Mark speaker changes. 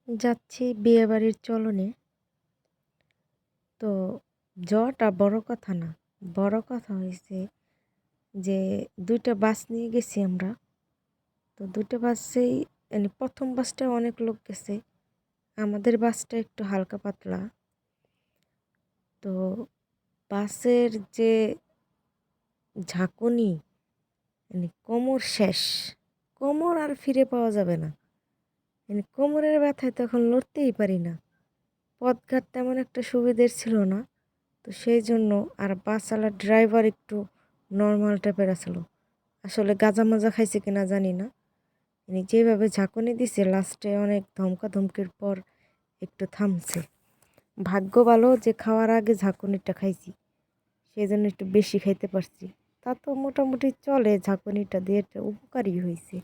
Speaker 1: যাচ্ছি বিয়েবাড়ির চলনে। তো যাওয়াটা বড় কথা না। বড় কথা হইছে যে ২ টা বাস নিয়ে গেছি আমরা। তো ২ টা বাসেই মানে ১ম বাসটায় অনেক লোক গেছে। আমাদের বাসটা একটু হালকা পাতলা। তো বাসের যে ঝাঁকুনি মানে কোমর শেষ। কোমর আর ফিরে পাওয়া যাবে না। মানে কোমরের ব্যথায় তখন লড়তেই পারি না। পথঘাট তেমন একটা সুবিধের ছিল না। তো সেই জন্য আর বাসওয়ালার ড্রাইভার একটু নর্মাল টাইপের আসলো। আসলে গাঁজা মাজা খাইছে কিনা জানি না। মানে যেভাবে ঝাঁকুনি দিছে লাস্টে অনেক ধমকাধমকির পর একটু থামছে। ভাগ্য ভালো যে খাওয়ার আগে ঝাঁকুনিটা খাইছি। সেই জন্য একটু বেশি খাইতে পারছি। তা তো মোটামুটি চলে, ঝাঁকুনিটা দিয়ে একটা উপকারই হয়েছে।